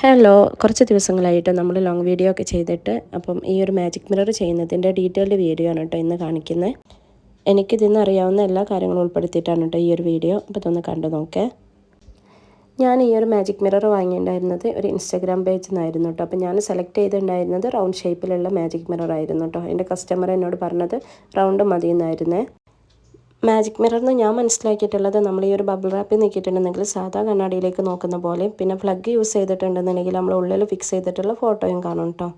Hello, കുറച്ച് ദിവസങ്ങളായിട്ട് നമ്മൾ ലോങ് വീഡിയോ ഒക്കെ ചെയ്തിട്ട് അപ്പം ഈ ഒരു മാജിക് മിറർ ചെയ്യുന്നതിൻ്റെ ഡീറ്റെയിൽഡ് വീഡിയോ ആണ് കേട്ടോ ഇന്ന് കാണിക്കുന്നത്. എനിക്കിതിന്ന് അറിയാവുന്ന എല്ലാ കാര്യങ്ങളും ഉൾപ്പെടുത്തിയിട്ടാണ് കേട്ടോ ഈ ഒരു വീഡിയോ. അപ്പോൾ ഇതൊന്ന് കണ്ടു നോക്കേ. ഞാൻ ഈ ഒരു മാജിക് മിറർ വാങ്ങിയിട്ടുണ്ടായിരുന്നത് ഒരു ഇൻസ്റ്റാഗ്രാം പേജിൽ നിന്നായിരുന്നു കേട്ടോ. അപ്പോൾ ഞാൻ സെലക്ട് ചെയ്തിട്ടുണ്ടായിരുന്നത് റൗണ്ട് ഷേപ്പിലുള്ള മാജിക് മിറർ ആയിരുന്നു കേട്ടോ. എൻ്റെ കസ്റ്റമർ എന്നോട് പറഞ്ഞത് റൗണ്ട് മതി എന്നായിരുന്നേ. മാജിക് മിററിന് ഞാൻ മനസ്സിലാക്കിയിട്ടുള്ളത് നമ്മൾ ഈ ഒരു ബബിൾ റാപ്പ് നീക്കിയിട്ടുണ്ടെങ്കിൽ സാധാ കണ്ണാടിയിലേക്ക് നോക്കുന്ന പോലെ, പിന്നെ പ്ലഗ് യൂസ് ചെയ്തിട്ടുണ്ടെന്നുണ്ടെങ്കിൽ നമ്മൾ ഉള്ളിൽ ഫിക്സ് ചെയ്തിട്ടുള്ള ഫോട്ടോയും കാണും കേട്ടോ.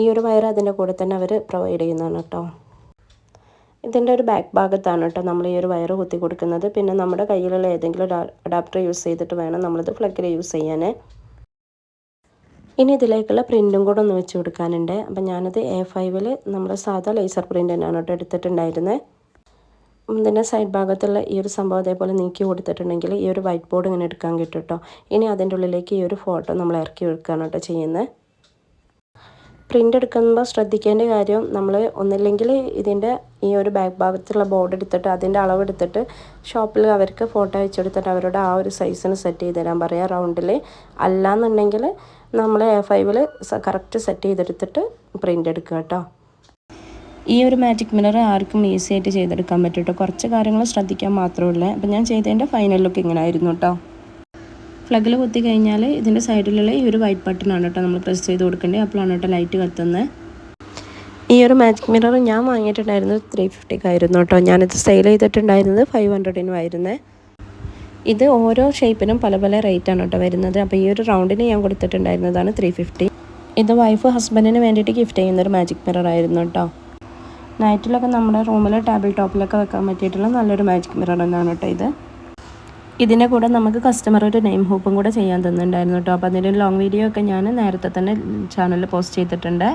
ഈ ഒരു വയർ അതിൻ്റെ കൂടെ തന്നെ അവർ പ്രൊവൈഡ് ചെയ്യുന്നതാണ് കേട്ടോ. ഇതിൻ്റെ ഒരു ബാക്ക് ഭാഗത്താണ് കേട്ടോ നമ്മൾ ഈ ഒരു വയർ കുത്തി കൊടുക്കുന്നത്. പിന്നെ നമ്മുടെ കയ്യിലുള്ള ഏതെങ്കിലും ഒരു അഡാപ്റ്റർ യൂസ് ചെയ്തിട്ട് വേണം നമ്മളിത് പ്ലഗിൽ യൂസ് ചെയ്യാൻ. ഇനി ഇതിലേക്കുള്ള പ്രിൻറ്റും കൂടെ ഒന്ന് വെച്ച് കൊടുക്കാനുണ്ട്. അപ്പം ഞാനത് A5 നമ്മൾ സാധാ ലേസർ പ്രിൻ്റ് തന്നെയാണ് കേട്ടോ എടുത്തിട്ടുണ്ടായിരുന്നത്. ഇതിൻ്റെ സൈഡ് ഭാഗത്തുള്ള ഈ ഒരു സംഭവം അതേപോലെ നീക്കി കൊടുത്തിട്ടുണ്ടെങ്കിൽ ഈ ഒരു വൈറ്റ് ബോർഡ് ഇങ്ങനെ എടുക്കാൻ കിട്ടും കേട്ടോ. ഇനി അതിൻ്റെ ഉള്ളിലേക്ക് ഈ ഒരു ഫോട്ടോ നമ്മൾ ഇറക്കി വെക്കുകയാണ് കേട്ടോ ചെയ്യുന്നത്. പ്രിൻ്റ് എടുക്കുമ്പോൾ ശ്രദ്ധിക്കേണ്ട കാര്യം, നമ്മൾ ഒന്നില്ലെങ്കിൽ ഇതിൻ്റെ ഈ ഒരു ബാക്ക് ഭാഗത്തുള്ള ബോർഡ് എടുത്തിട്ട് അതിൻ്റെ അളവെടുത്തിട്ട് ഷോപ്പിൽ അവർക്ക് ഫോട്ടോ അയച്ചെടുത്തിട്ട് അവരുടെ ആ ഒരു സൈസിന് സെറ്റ് ചെയ്ത് തരാൻ പറയാം റൗണ്ടിൽ. അല്ലാന്നുണ്ടെങ്കിൽ നമ്മൾ A5 കറക്റ്റ് സെറ്റ് ചെയ്തെടുത്തിട്ട് പ്രിൻ്റ് എടുക്കുക കേട്ടോ. ഈ ഒരു മാജിക് മിറർ ആർക്കും ഈസി ആയിട്ട് ചെയ്തെടുക്കാൻ പറ്റും കേട്ടോ. കുറച്ച് കാര്യങ്ങൾ ശ്രദ്ധിക്കാൻ മാത്രമേ ഉള്ളൂ. അപ്പം ഞാൻ ചെയ്തതിൻ്റെ ഫൈനൽ ലുക്ക് ഇങ്ങനെ ആയിരുന്നു കേട്ടോ. പ്ലഗിൽ കുത്തി കഴിഞ്ഞാൽ ഇതിൻ്റെ സൈഡിലുള്ള ഈ ഒരു വൈറ്റ് ബട്ടണാണ് കേട്ടോ നമ്മൾ പ്രസ് ചെയ്ത് കൊടുക്കേണ്ടത്. അപ്പോഴാണ് കേട്ടോ ലൈറ്റ് കത്തുന്നത്. ഈ ഒരു മാജിക് മിറർ ഞാൻ വാങ്ങിയിട്ടുണ്ടായിരുന്നത് 350 ആയിരുന്നു കേട്ടോ. ഞാനിത് സെയിൽ ചെയ്തിട്ടുണ്ടായിരുന്നത് 500 ആയിരുന്നേ. ഇത് ഓരോ ഷേപ്പിനും പല പല റേറ്റാണ് കേട്ടോ വരുന്നത്. അപ്പോൾ ഈ ഒരു റൗണ്ടിന് ഞാൻ കൊടുത്തിട്ടുണ്ടായിരുന്നതാണ് 350. ഇത് വൈഫ് ഹസ്ബൻഡിന് വേണ്ടിയിട്ട് ഗിഫ്റ്റ് ചെയ്യുന്നൊരു മാജിക് മിറർ ആയിരുന്നു കേട്ടോ. നൈറ്റിലൊക്കെ നമ്മുടെ റൂമിൽ ടേബിൾ ടോപ്പിലൊക്കെ വെക്കാൻ പറ്റിയിട്ടുള്ള നല്ലൊരു മാജിക് മിറർ തന്നെയാണ് കേട്ടോ ഇത്. ഇതിൻ്റെ കൂടെ നമുക്ക് കസ്റ്റമർ ഒരു നെയിം ഹൂപ്പും കൂടെ ചെയ്യാൻ തന്നിട്ടുണ്ടായിരുന്നു കേട്ടോ. അപ്പോൾ അതിൻ്റെ ലോങ് വീഡിയോ ഒക്കെ ഞാൻ നേരത്തെ തന്നെ ചാനലിൽ പോസ്റ്റ് ചെയ്തിട്ടുണ്ട്.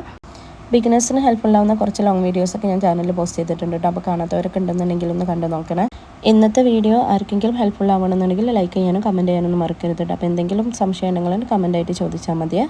ബിഗിനേഴ്സിന് ഹെൽപ്ഫുള്ളാവുന്ന കുറച്ച് ലോങ് വീഡിയോസൊക്കെ ഞാൻ ചാനലിൽ പോസ്റ്റ് ചെയ്തിട്ടുണ്ട് കേട്ടോ. അപ്പോൾ കാണാത്തവരൊക്കെ ഉണ്ടെന്നുണ്ടെങ്കിൽ ഒന്ന് കണ്ടു നോക്കണേ. ഇന്നത്തെ വീഡിയോ ആർക്കെങ്കിലും ഹെൽപ്ഫുൾ ആവണമെന്നുണ്ടെങ്കിൽ ലൈക്ക് ചെയ്യാനും കമൻറ്റ് ചെയ്യാനൊന്നും മറക്കരുത് കേട്ടോ. അപ്പോൾ എന്തെങ്കിലും സംശയം ഉണ്ടെങ്കിൽ കമൻറ്റായിട്ട് ചോദിച്ചാൽ മതിയേ.